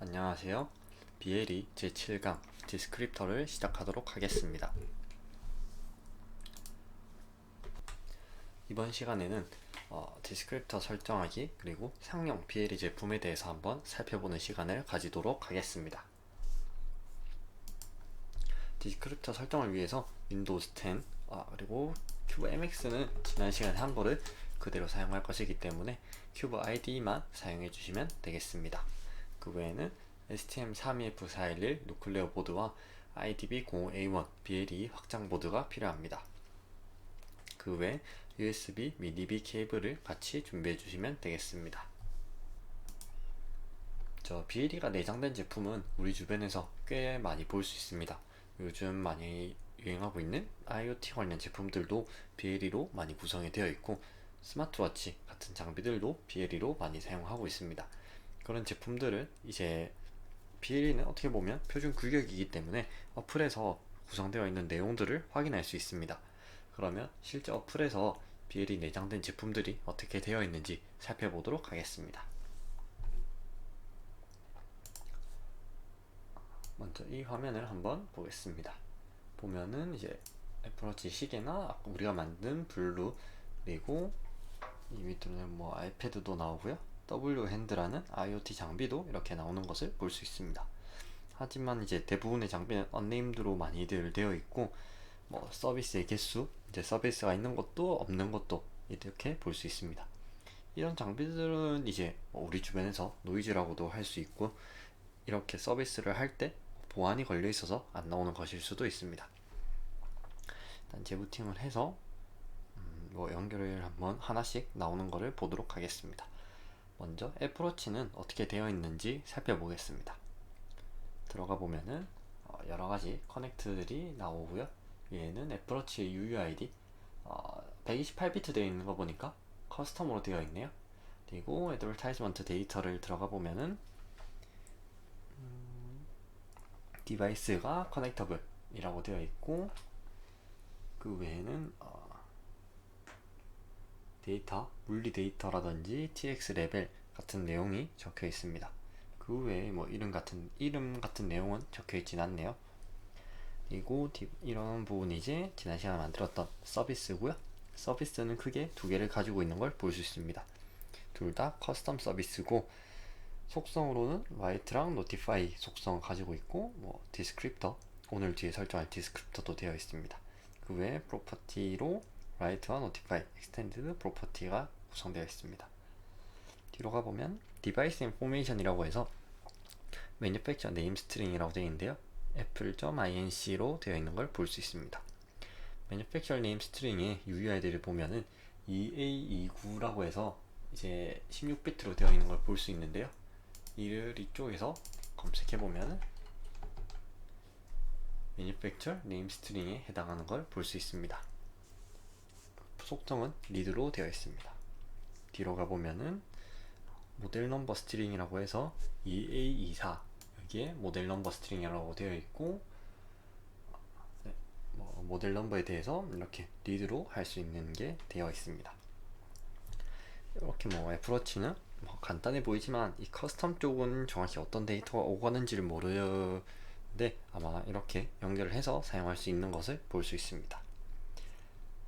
안녕하세요. BLE 제7강 디스크립터를 시작하도록 하겠습니다. 이번 시간에는 디스크립터 설정하기 그리고 상용 BLE 제품에 대해서 한번 살펴보는 시간을 가지도록 하겠습니다. 디스크립터 설정을 위해서 윈도우즈 10 그리고 큐브 MX는 지난 시간에 한 거를 그대로 사용할 것이기 때문에 큐브 IDE만 사용해 주시면 되겠습니다. 그 외에는 STM32F411 누클레어 보드와 IDB05A1 BLE 확장 보드가 필요합니다. 그 외에 USB 미니비 케이블을 같이 준비해 주시면 되겠습니다. BLE가 내장된 제품은 우리 주변에서 꽤 많이 볼 수 있습니다. 요즘 많이 유행하고 있는 IoT 관련 제품들도 BLE로 많이 구성이 되어 있고, 스마트워치 같은 장비들도 BLE로 많이 사용하고 있습니다. 그런 제품들은 이제 BLE는 어떻게 보면 표준 규격이기 때문에 어플에서 구성되어 있는 내용들을 확인할 수 있습니다. 그러면 실제 어플에서 BLE 내장된 제품들이 어떻게 되어 있는지 살펴보도록 하겠습니다. 먼저 이 화면을 한번 보겠습니다. 보면은 이제 애플워치 시계나 우리가 만든 블루, 그리고 이 밑으로는 뭐 아이패드도 나오고요. W 핸드라는 IoT 장비도 이렇게 나오는 것을 볼 수 있습니다. 하지만 이제 대부분의 장비는 언네임드로 많이들 되어 있고, 뭐 서비스의 개수, 이제 서비스가 있는 것도 없는 것도 이렇게 볼 수 있습니다. 이런 장비들은 이제 우리 주변에서 노이즈라고도 할 수 있고, 이렇게 서비스를 할 때 보안이 걸려 있어서 안 나오는 것일 수도 있습니다. 일단 재부팅을 해서 연결을 한번 하나씩 나오는 것을 보도록 하겠습니다. 먼저 애플워치는 어떻게 되어 있는지 살펴보겠습니다. 들어가 보면은 여러가지 커넥트들이 나오고요. 위에는 애플워치의 UUID 128비트 되어 있는 거 보니까 커스텀으로 되어 있네요. 그리고 애드버타이즈먼트 데이터를 들어가 보면은 디바이스가 커넥터블 이라고 되어 있고, 그 외에는 데이터, 물리 데이터라든지 TX 레벨 같은 내용이 적혀 있습니다. 그 외에 뭐 이름 같은 내용은 적혀 있진 않네요. 그리고 이런 부분이 이제 지난 시간에 만들었던 서비스고요. 서비스는 크게 두 개를 가지고 있는 걸 볼 수 있습니다. 둘 다 커스텀 서비스고, 속성으로는 라이트랑 노티파이 속성을 가지고 있고, 뭐 디스크립터, 오늘 뒤에 설정할 디스크립터도 되어 있습니다. 그 외에 프로퍼티로 라이트와 노티파이, 익스텐디드 프로퍼티가 구성되어 있습니다. 뒤로 가보면 디바이스 인포메이션이라고 해서 매니팩처 네임 스트링이라고 되어 있는데요. apple.inc로 되어 있는 걸 볼 수 있습니다. 매니팩처 네임 스트링의 UUID를 보면은 EA29라고 해서 이제 16비트로 되어 있는 걸 볼 수 있는데요. 이를 이쪽에서 검색해보면 Manufacturer Name String에 해당하는 걸 볼 수 있습니다. 속성은 리드로 되어 있습니다. 뒤로 가보면은 모델 넘버 스트링이라고 해서 EA24 여기에 모델 넘버 스트링이라고 되어 있고, 모델 넘버에 대해서 이렇게 리드로 할 수 있는 게 되어 있습니다. 이렇게 애플워치는 간단해 보이지만 이 커스텀 쪽은 정확히 어떤 데이터가 오고 가는지를 모르는데, 아마 이렇게 연결을 해서 사용할 수 있는 것을 볼 수 있습니다.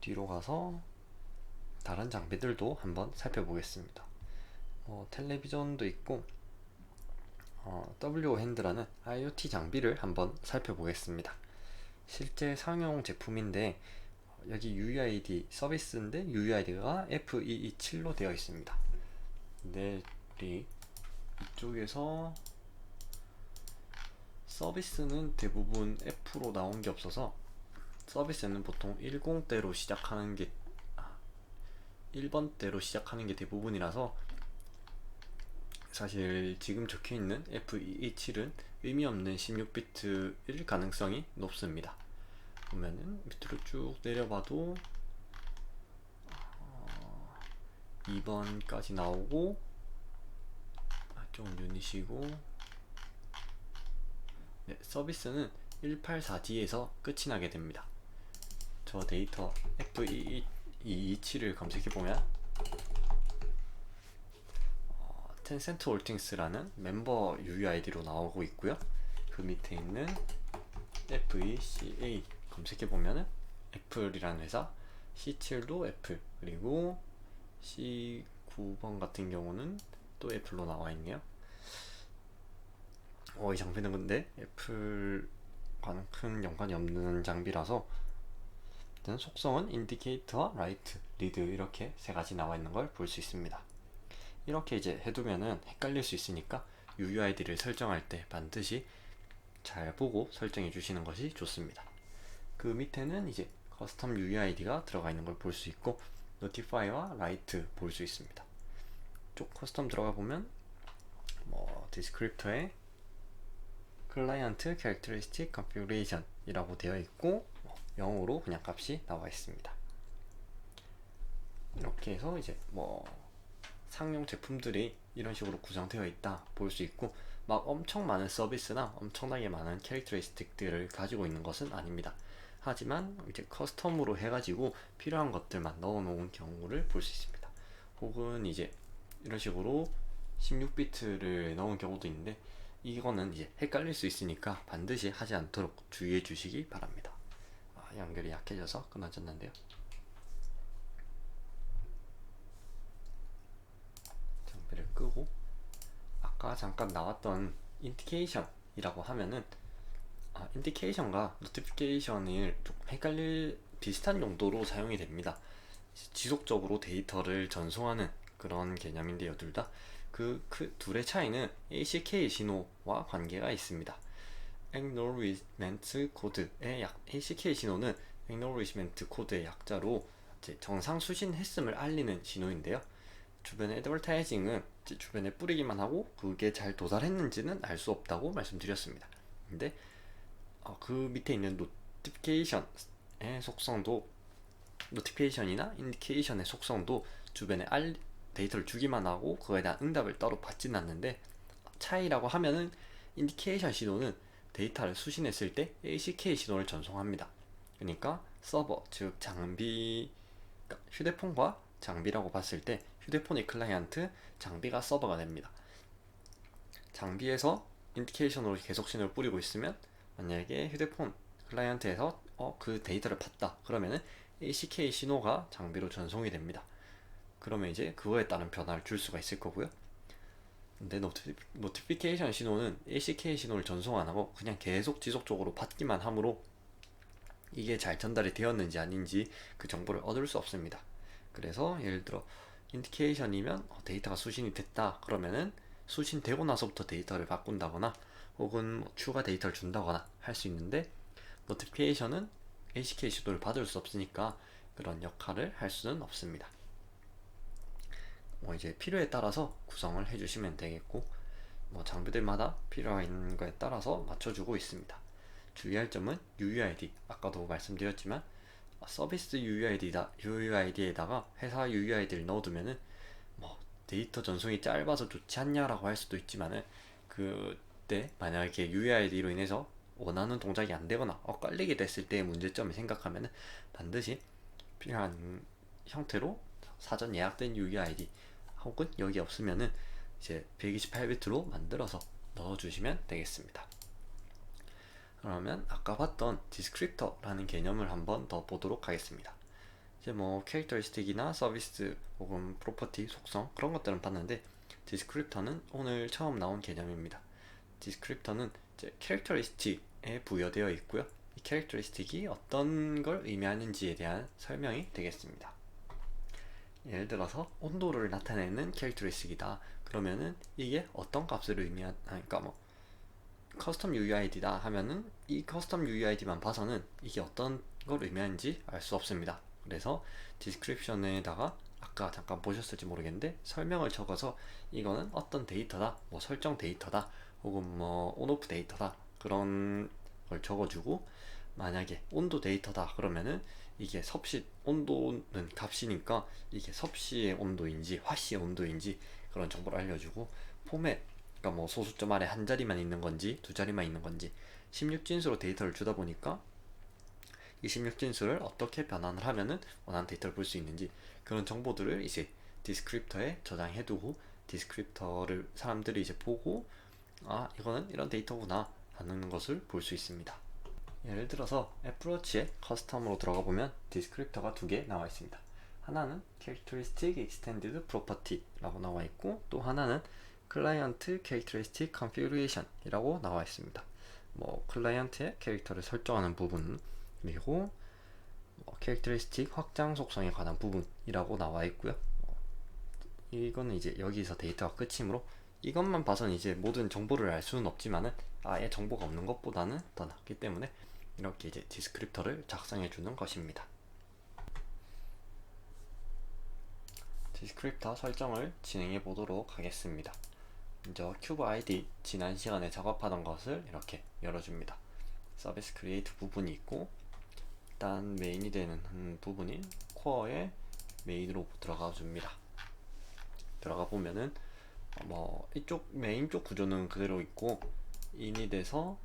뒤로 가서 다른 장비들도 한번 살펴보겠습니다. 텔레비전도 있고, W 핸드라는 IoT 장비를 한번 살펴보겠습니다. 실제 상용 제품인데, 여기 UUID 서비스인데 UUID가 F227로 되어 있습니다. 근데 우리 이쪽에서 서비스는 대부분 F로 나온 게 없어서, 서비스는 보통 10대로 시작하는 게 1번대로 시작하는 게 대부분이라서, 사실 지금 적혀 있는 F227은 의미 없는 16비트일 가능성이 높습니다. 보면은 밑으로 쭉 내려봐도 2번까지 나오고, 좀 유닛이고, 서비스는 184D에서 끝이 나게 됩니다. 저 데이터 F227을 검색해보면 텐센트 홀딩스라는 멤버 UUID로 나오고 있고요. 그 밑에 있는 FECA 검색해 보면은 애플이라는 회사, C7도 애플, 그리고 C9번 같은 경우는 또 애플로 나와 있네요. 이 장비는 근데 애플과는 큰 연관이 없는 장비라서 일단 속성은 인디케이터와 라이트, 리드 이렇게 세 가지 나와 있는 걸 볼 수 있습니다. 이렇게 이제 해두면은 헷갈릴 수 있으니까 UUID를 설정할 때 반드시 잘 보고 설정해 주시는 것이 좋습니다. 그 밑에는 이제 커스텀 UUID가 들어가 있는 걸 볼 수 있고 노티파이와 라이트 볼 수 있습니다. 쪽 커스텀 들어가 보면 디스크립터에 클라이언트 캐릭터리스틱 컨피그레이션 이라고 되어 있고 영어로 그냥 값이 나와 있습니다. 이렇게 해서 이제 상용 제품들이 이런 식으로 구성되어 있다 볼 수 있고, 막 엄청 많은 서비스나 엄청나게 많은 캐릭터리스틱들을 가지고 있는 것은 아닙니다. 하지만 이제 커스텀으로 해가지고 필요한 것들만 넣어 놓은 경우를 볼 수 있습니다. 혹은 이제 이런 식으로 16비트를 넣은 경우도 있는데, 이거는 이제 헷갈릴 수 있으니까 반드시 하지 않도록 주의해 주시기 바랍니다. 연결이 약해져서 끊어졌는데요. 장비를 끄고 아까 잠깐 나왔던 인디케이션이라고 하면은 인디케이션과 노티피케이션을 좀 헷갈릴 비슷한 용도로 사용이 됩니다. 지속적으로 데이터를 전송하는 그런 개념인데요. 둘 다 그 둘의 차이는 ACK 신호와 관계가 있습니다. Acknowledgement 코드의 ACK 신호는 Acknowledgement 코드의 약자로 이제 정상 수신했음을 알리는 신호인데요. 주변의 애드버타이징은 주변에 뿌리기만 하고 그게 잘 도달했는지는 알 수 없다고 말씀드렸습니다. 근데 그 밑에 있는 노티피케이션의 속성도, 노티피케이션이나 인디케이션의 속성도 주변에 데이터를 주기만 하고 그거에 대한 응답을 따로 받지는 않는데, 차이라고 하면은 인디케이션 신호는 데이터를 수신했을 때 ACK 신호를 전송합니다. 그러니까 서버, 즉 장비, 그러니까 휴대폰과 장비라고 봤을 때 휴대폰이 클라이언트, 장비가 서버가 됩니다. 장비에서 인디케이션으로 계속 신호를 뿌리고 있으면, 만약에 휴대폰 클라이언트에서 그 데이터를 봤다 그러면은 ACK 신호가 장비로 전송이 됩니다. 그러면 이제 그거에 따른 변화를 줄 수가 있을 거고요. 근데 노티피케이션 신호는 ACK 신호를 전송 안 하고 그냥 계속 지속적으로 받기만 하므로 이게 잘 전달이 되었는지 아닌지 그 정보를 얻을 수 없습니다. 그래서 예를 들어 인디케이션이면 데이터가 수신이 됐다 그러면은 수신되고 나서부터 데이터를 바꾼다거나 혹은 추가 데이터를 준다거나 할 수 있는데, 노티피케이션은 ACK 신호를 받을 수 없으니까 그런 역할을 할 수는 없습니다. 이제 필요에 따라서 구성을 해주시면 되겠고, 장비들마다 필요한 거에 따라서 맞춰주고 있습니다. 주의할 점은 UUID, 아까도 말씀드렸지만 서비스 UUID에다가 회사 UUID를 넣어두면은 데이터 전송이 짧아서 좋지 않냐라고 할 수도 있지만은, 그때 만약에 UUID로 인해서 원하는 동작이 안 되거나 엇갈리게 됐을 때의 문제점을 생각하면은 반드시 필요한 형태로 사전 예약된 UUID, 혹은 여기 없으면은 이제 128비트로 만들어서 넣어주시면 되겠습니다. 그러면 아까 봤던 디스크립터라는 개념을 한번 더 보도록 하겠습니다. 이제 캐릭터리스틱이나 서비스 혹은 프로퍼티 속성 그런 것들은 봤는데, 디스크립터는 오늘 처음 나온 개념입니다. 디스크립터는 이제 캐릭터리스틱에 부여되어 있고요. 이 캐릭터리스틱이 어떤 걸 의미하는지에 대한 설명이 되겠습니다. 예를 들어서 온도를 나타내는 캐릭터리스틱이다 그러면은 이게 어떤 값을 그러니까 커스텀 UUID다 하면은 이 커스텀 UUID만 봐서는 이게 어떤 걸 의미하는지 알 수 없습니다. 그래서 디스크립션에다가 아까 잠깐 보셨을지 모르겠는데 설명을 적어서 이거는 어떤 데이터다, 설정 데이터다, 혹은 온오프 데이터다 그런 걸 적어주고, 만약에 온도 데이터다 그러면은 이게 섭씨, 온도는 값이니까 이게 섭씨의 온도인지 화씨의 온도인지 그런 정보를 알려주고, 포맷, 그러니까 소수점 아래 한 자리만 있는 건지 두 자리만 있는 건지 16진수로 데이터를 주다 보니까 이 16진수를 어떻게 변환을 하면은 원하는 데이터를 볼 수 있는지 그런 정보들을 이제 디스크립터에 저장해두고 디스크립터를 사람들이 이제 보고 아 이거는 이런 데이터구나 하는 것을 볼 수 있습니다. 예를 들어서 애플워치의 커스텀으로 들어가 보면 디스크립터가 두 개 나와 있습니다. 하나는 Characteristic Extended Property 라고 나와 있고, 또 하나는 Client Characteristic Configuration 이라고 나와 있습니다. 클라이언트의 캐릭터를 설정하는 부분, 그리고 캐릭터리스틱 확장 속성에 관한 부분이라고 나와 있고요. 이거는 이제 여기서 데이터가 끝이므로 이것만 봐서는 이제 모든 정보를 알 수는 없지만은 아예 정보가 없는 것보다는 더 낫기 때문에 이렇게 이제 디스크립터를 작성해 주는 것입니다. 디스크립터 설정을 진행해 보도록 하겠습니다. 먼저 큐브 아이디 지난 시간에 작업하던 것을 이렇게 열어줍니다. 서비스 크리에이트 부분이 있고, 일단 메인이 되는 부분인 코어의 메인으로 들어가 줍니다. 들어가 보면은 이쪽 메인 쪽 구조는 그대로 있고, 인이 돼서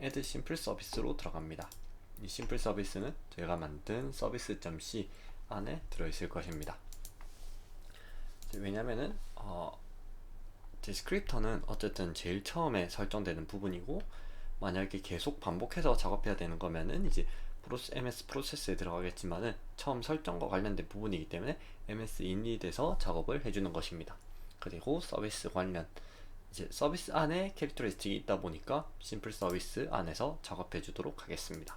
add simple service로 들어갑니다. 이 simple 서비스는 저희가 만든 service.c 안에 들어있을 것입니다. 왜냐면은 디스크립터는 어쨌든 제일 처음에 설정되는 부분이고, 만약에 계속 반복해서 작업해야 되는 거면은 이제 MS 프로세스에 들어가겠지만은 처음 설정과 관련된 부분이기 때문에 MS in이 돼서 작업을 해주는 것입니다. 그리고 서비스 관련, 이제 서비스 안에 캐릭터리스틱이 있다 보니까 심플 서비스 안에서 작업해 주도록 하겠습니다.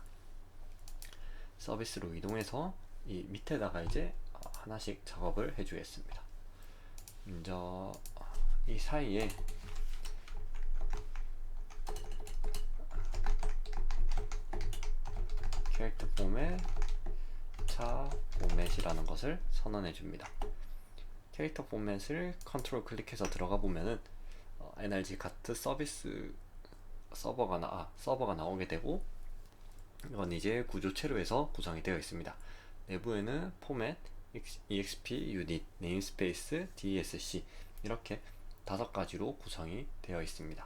서비스로 이동해서 이 밑에다가 이제 하나씩 작업을 해 주겠습니다. 먼저 이 사이에 캐릭터 포맷, 차 포맷이라는 것을 선언해 줍니다. 캐릭터 포맷을 컨트롤 클릭해서 들어가 보면은 NRG 가트 서비스 서버가 나오게 되고, 이건 이제 구조체로 해서 구성이 되어 있습니다. 내부에는 포맷, exp, unit, namespace, dsc 이렇게 5가지로 구성이 되어 있습니다.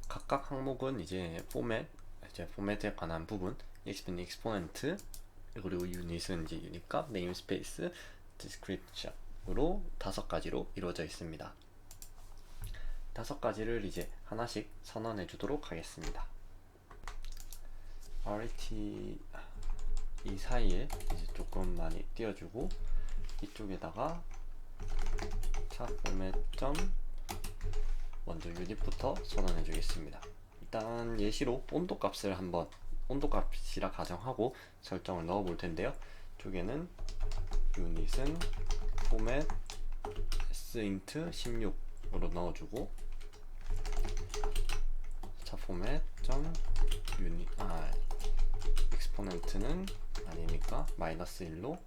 각각 항목은 이제 포맷에 관한 부분, exp는 exponent, 그리고 unit은 이제 unit값, namespace, description으로 5가지로 이루어져 있습니다. 5가지를 이제 하나씩 선언해 주도록 하겠습니다. RT 이 사이에 이제 조금 많이 띄워주고, 이쪽에다가 차 포맷 먼저 유닛부터 선언해 주겠습니다. 일단 예시로 온도값이라 가정하고 설정을 넣어 볼 텐데요. 이쪽에는 유닛은 포맷 sint 16으로 넣어주고, 차 포맷 유닛 엑스포넨트는 아니니까 -1로,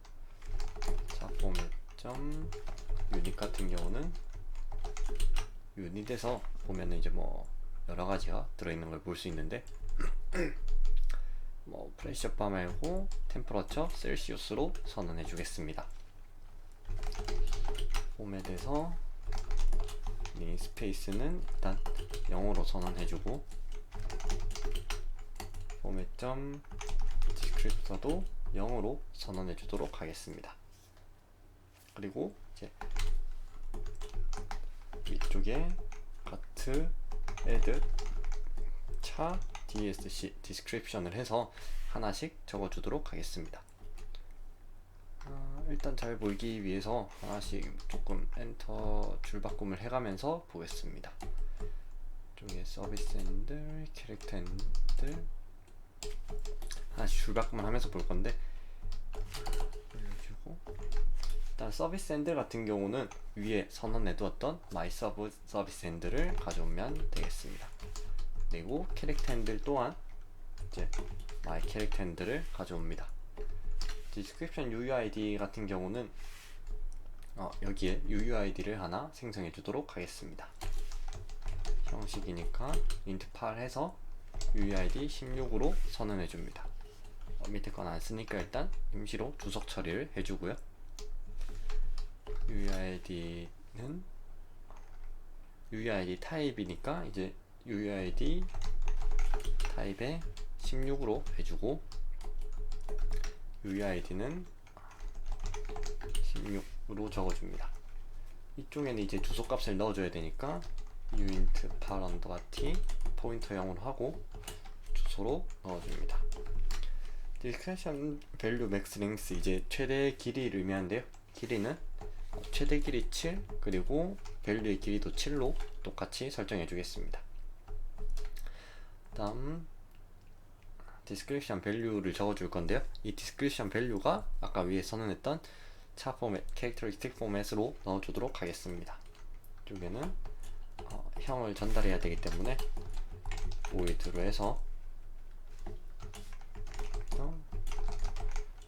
차 포맷 유닛 같은 경우는 유닛에서 보면은 이제 여러 가지가 들어있는 걸 볼 수 있는데 프레셔 바 말고 템퍼러처 셀시우스로 선언해 주겠습니다. 포맷에서 네임스페이스는 일단 0으로 선언해 주고, 포맷 디스크립터도 0으로 선언해 주도록 하겠습니다. 그리고 이제 위쪽에 가트 add 차 dsc 디스크립션을 해서 하나씩 적어 주도록 하겠습니다. 일단 잘 보이기 위해서 하나씩 조금 엔터 줄바꿈을 해가면서 보겠습니다. 이쪽에 서비스 핸들, 캐릭터 핸들 하나씩 줄바꿈을 하면서 볼 건데, 올려주고, 일단 서비스 핸들 같은 경우는 위에 선언해 두었던 my 서비스 핸들을 가져오면 되겠습니다. 그리고 캐릭터 핸들 또한 이제 my 캐릭터 핸들을 가져옵니다. 디스크립션 UUID 같은 경우는 여기에 UUID를 하나 생성해 주도록 하겠습니다. 형식이니까 int8 해서 UUID 16으로 선언해 줍니다. 밑에 건 안 쓰니까 일단 임시로 주석 처리를 해주고요. UUID는 UUID 타입이니까 이제 UUID 타입에 16으로 해주고, UUID는 16으로 적어줍니다. 이쪽에는 이제 주소 값을 넣어줘야 되니까 uint par_t 포인터형으로 하고 주소로 넣어줍니다. discretion value max length 이제 최대 길이를 의미하는데요. 길이는 최대 길이 7 그리고 밸류의 길이도 7로 똑같이 설정해 주겠습니다. 다음 description value를 적어줄 건데요. 이 description value가 아까 위에 선언했던 차 포맷, characteristic 포맷으로 넣어주도록 하겠습니다. 이쪽에는 형을 전달해야 되기 때문에 void로 해서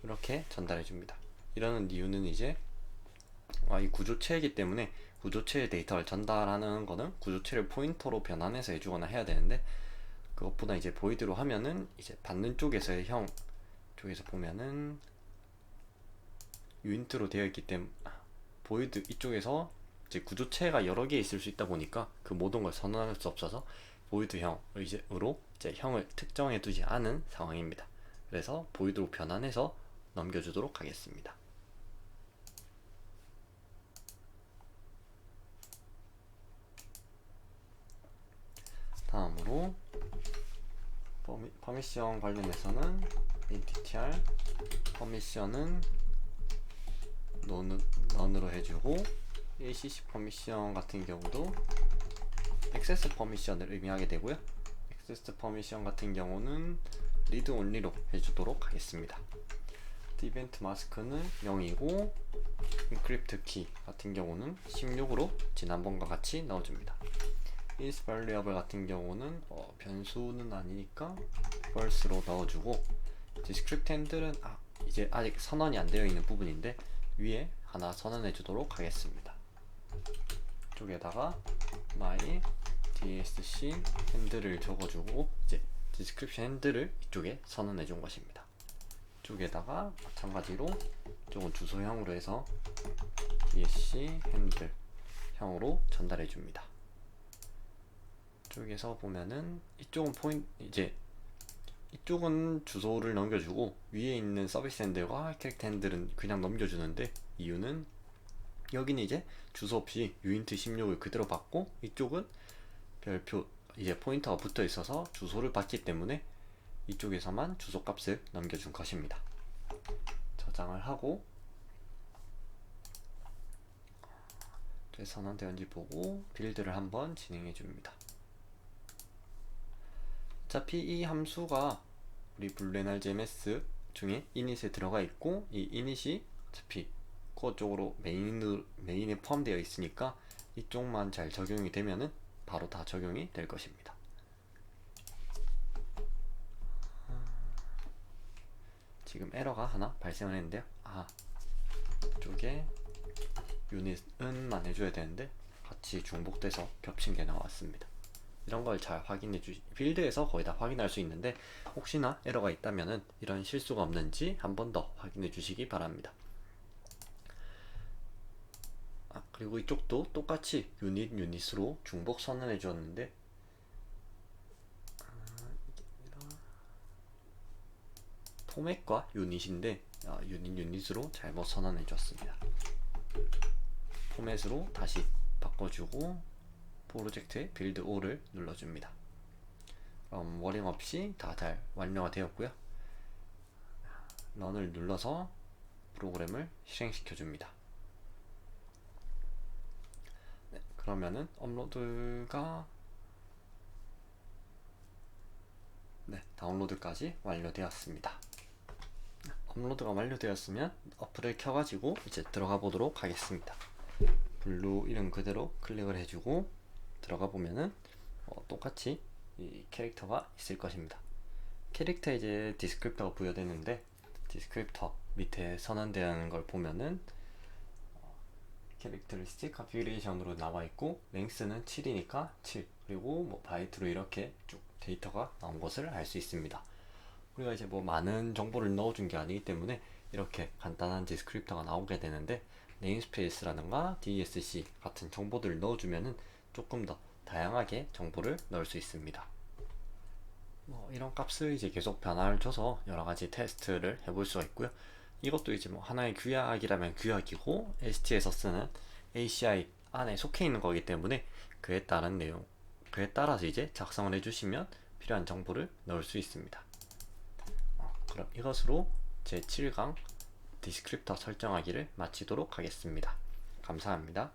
이렇게 전달해 줍니다. 이러는 이유는 이제 이 구조체이기 때문에 구조체의 데이터를 전달하는 거는 구조체를 포인터로 변환해서 해주거나 해야 되는데, 그것보다 이제 void로 하면은 이제 받는 쪽에서의 형 쪽에서 보면은 uint로 되어 있기 때문에 void 이쪽에서 이제 구조체가 여러 개 있을 수 있다 보니까 그 모든 걸 선언할 수 없어서 void 형으로 이제 형을 특정해 두지 않은 상황입니다. 그래서 void로 변환해서 넘겨주도록 하겠습니다. 다음으로 퍼미션 관련해서는 intr 퍼미션은 none으로 해주고, acc 퍼미션 같은 경우도 access 퍼미션을 의미하게 되고요. access 퍼미션 같은 경우는 read only로 해주도록 하겠습니다. 이벤트 마스크는 0이고 encrypt 키 같은 경우는 16으로 지난번과 같이 넣어줍니다. is variable 같은 경우는 변수는 아니니까 false로 넣어주고, descript handle은 이제 아직 선언이 안 되어 있는 부분인데 위에 하나 선언해 주도록 하겠습니다. 이쪽에다가 my dsc handle을 적어주고 이제 description handle을 이쪽에 선언해 준 것입니다. 이쪽에다가 마찬가지로 이쪽은 주소형으로 해서 dsc handle 형으로 전달해 줍니다. 이쪽에서 보면은 이쪽은 이쪽은 주소를 넘겨주고 위에 있는 서비스 핸들과 캐릭터 핸들은 그냥 넘겨주는데, 이유는 여기는 이제 주소 없이 uint 16을 그대로 받고 이쪽은 별표 이제 포인터가 붙어 있어서 주소를 받기 때문에 이쪽에서만 주소 값을 넘겨준 것입니다. 저장을 하고 선언되었는지 보고 빌드를 한번 진행해 줍니다. 어차피 이 함수가 우리 블루에널 GMS 중에 init에 들어가 있고, 이 init이 어차피 코어 쪽으로 메인에 포함되어 있으니까 이쪽만 잘 적용이 되면은 바로 다 적용이 될 것입니다. 지금 에러가 하나 발생을 했는데요. 이쪽에 유닛은만 해줘야 되는데 같이 중복돼서 겹친 게 나왔습니다. 이런 걸 잘 확인해 빌드에서 거의 다 확인할 수 있는데, 혹시나 에러가 있다면은 이런 실수가 없는지 한 번 더 확인해 주시기 바랍니다. 그리고 이쪽도 똑같이 유닛으로 중복 선언해 주었는데, 포맷과 유닛인데 유닛으로 잘못 선언해 줬습니다. 포맷으로 다시 바꿔주고 프로젝트의 빌드 O를 눌러줍니다. 그럼 워링 없이 다 잘 완료가 되었고요. 런을 눌러서 프로그램을 실행시켜 줍니다. 그러면은 업로드가 다운로드까지 완료되었습니다. 업로드가 완료되었으면 어플을 켜가지고 이제 들어가 보도록 하겠습니다. 블루 이름 그대로 클릭을 해주고 들어가 보면은 똑같이 이 캐릭터가 있을 것입니다. 캐릭터에 이제 디스크립터가 부여되는데, 디스크립터 밑에 선언되는 걸 보면은 캐릭터리스틱 컨피그레이션으로 나와 있고, 랭스는 7이니까 7, 그리고 뭐 바이트로 이렇게 쭉 데이터가 나온 것을 알 수 있습니다. 우리가 이제 뭐 많은 정보를 넣어준 게 아니기 때문에 이렇게 간단한 디스크립터가 나오게 되는데, 네임스페이스라든가 DSC 같은 정보들을 넣어주면은 조금 더 다양하게 정보를 넣을 수 있습니다. 이런 값을 이제 계속 변화를 줘서 여러 가지 테스트를 해볼 수가 있고요. 이것도 이제 뭐 하나의 규약이라면 규약이고, ST에서 쓰는 ACI 안에 속해 있는 거기 때문에 그에 따라서 이제 작성을 해주시면 필요한 정보를 넣을 수 있습니다. 그럼 이것으로 제 7강 디스크립터 설정하기를 마치도록 하겠습니다. 감사합니다.